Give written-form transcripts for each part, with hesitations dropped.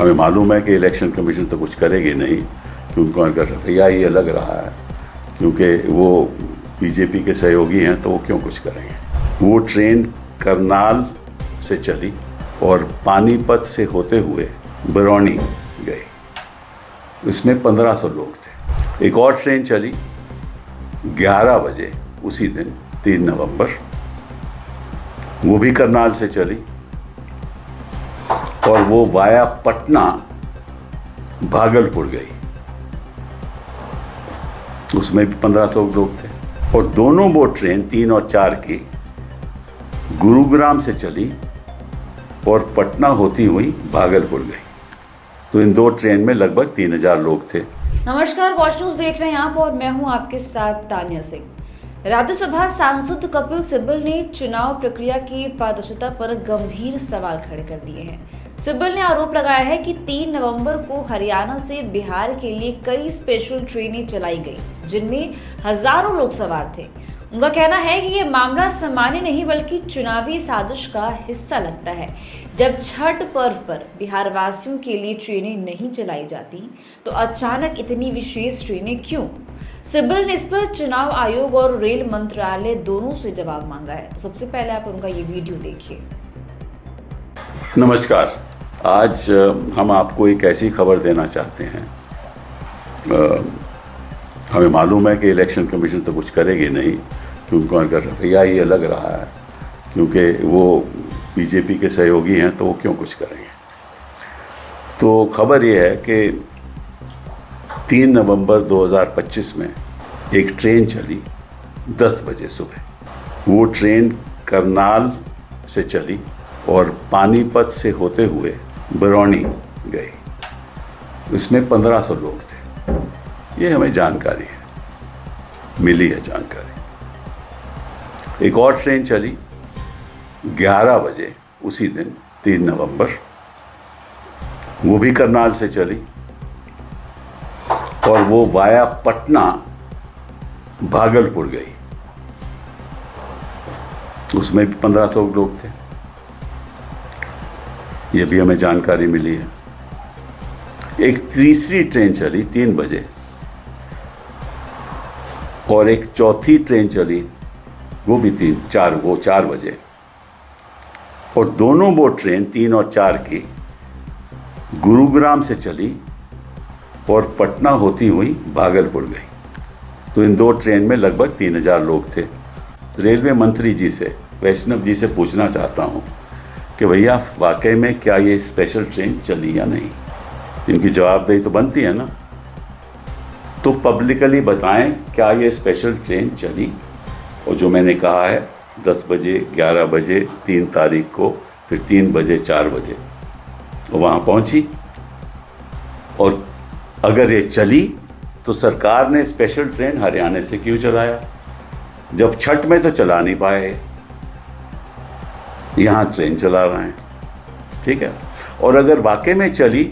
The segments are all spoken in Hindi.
हमें मालूम है कि इलेक्शन कमीशन तो कुछ करेगी नहीं, कि उनको अगर रवैया ये लग रहा है क्योंकि वो बीजेपी के सहयोगी हैं तो वो क्यों कुछ करेंगे। वो ट्रेन करनाल से चली और पानीपत से होते हुए बरौनी गई। इसमें 1500 लोग थे। एक और ट्रेन चली 11 बजे उसी दिन 3 नवंबर, वो भी करनाल से चली और वो वाया पटना भागलपुर गई। उसमें भी 1500 लोग थे। और दोनों वो ट्रेन 3 और 4 की गुरुग्राम से चली और पटना होती हुई भागलपुर गई। तो इन 2 ट्रेन में लगभग 3000 लोग थे। नमस्कार, वॉच न्यूज देख रहे हैं आप और मैं हूं आपके साथ तानिया सिंह। राज्यसभा सांसद कपिल सिब्बल ने चुनाव प्रक्रिया की पारदर्शिता पर गंभीर सवाल खड़े कर दिए हैं। सिब्बल ने आरोप लगाया है कि 3 नवंबर को हरियाणा से बिहार के लिए कई स्पेशल ट्रेनें चलाई गई, जिनमें हजारों लोग सवार थे। उनका कहना है कि ये मामला सामान्य नहीं बल्कि चुनावी साजिश का हिस्सा लगता है। जब छठ पर्व पर बिहार वासियों के लिए ट्रेनें नहीं चलाई जाती तो अचानक इतनी विशेष ट्रेनें क्यों? सिब्बल ने इस पर चुनाव आयोग और रेल मंत्रालय दोनों से जवाब मांगा है। तो सबसे पहले आप उनका ये वीडियो देखिए। नमस्कार, आज हम आपको एक ऐसी खबर देना चाहते हैं। हमें मालूम है कि इलेक्शन कमीशन तो कुछ करेगी नहीं, कि उनको अगर रवैया ये लग रहा है क्योंकि वो बीजेपी के सहयोगी हैं तो वो क्यों कुछ करेंगे। तो खबर ये है कि 3 नवंबर 2025 में एक ट्रेन चली 10 बजे सुबह। वो ट्रेन करनाल से चली और पानीपत से होते हुए बरौनी गई। इसमें 1500 लोग थे। ये हमें जानकारी है, मिली है जानकारी। एक और ट्रेन चली 11 बजे उसी दिन 3 नवंबर, वो भी करनाल से चली और वो वाया पटना भागलपुर गई। उसमें भी 1500 लोग थे। ये भी हमें जानकारी मिली है। एक तीसरी ट्रेन चली 3 बजे और एक चौथी ट्रेन चली वो भी 4 बजे। और दोनों वो ट्रेन 3 और 4 की गुरुग्राम से चली और पटना होती हुई भागलपुर गई। तो इन 2 ट्रेन में लगभग 3000 लोग थे। रेलवे मंत्री जी से, वैष्णव जी से पूछना चाहता हूँ कि भैया वाकई में क्या ये स्पेशल ट्रेन चली या नहीं। इनकी जवाबदेही तो बनती है ना, तो पब्लिकली बताएं क्या ये स्पेशल ट्रेन चली। और जो मैंने कहा है 10 बजे, 11 बजे, 3 तारीख को, फिर 3 बजे, 4 बजे वहाँ पहुँची। और अगर ये चली तो सरकार ने स्पेशल ट्रेन हरियाणा से क्यों चलाया, जब छठ में तो चला नहीं पाए, यहाँ ट्रेन चला रहे हैं। ठीक है। और अगर वाकई में चली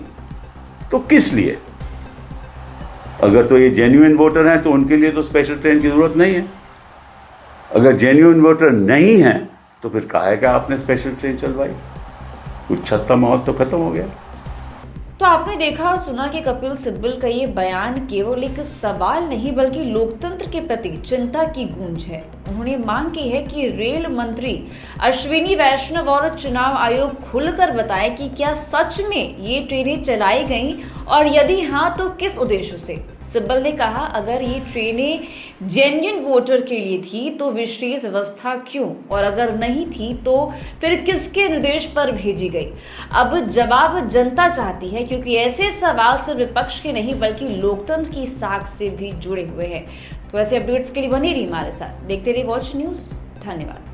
तो किस लिए? अगर तो ये जेन्युइन वोटर हैं तो उनके लिए तो स्पेशल ट्रेन की जरूरत नहीं है। अगर जेन्युइन वोटर नहीं है तो फिर काहे का आपने स्पेशल ट्रेन चलवाई? कुछ छत्ता माहौल तो खत्म हो गया। तो आपने देखा और सुना कि कपिल सिब्बल का ये बयान केवल एक सवाल नहीं बल्कि लोकतंत्र के प्रति चिंता की गूंज है। उन्होंने मांग की है कि रेल मंत्री अश्विनी वैष्णव और चुनाव आयोग खुलकर बताए कि क्या सच में ये ट्रेनें चलाई गईं और यदि हाँ तो किस उद्देश्य से। सिब्बल ने कहा, अगर ये ट्रेनें जेन्युइन वोटर के लिए थी तो विशेष व्यवस्था क्यों, और अगर नहीं थी तो फिर किसके निर्देश पर भेजी गई। अब जवाब जनता चाहती है, क्योंकि ऐसे सवाल सिर्फ विपक्ष के नहीं बल्कि लोकतंत्र की साख से भी जुड़े हुए हैं। तो ऐसे अपडेट्स के लिए बने रहिए हमारे साथ, देखते रहिए वॉच न्यूज। धन्यवाद।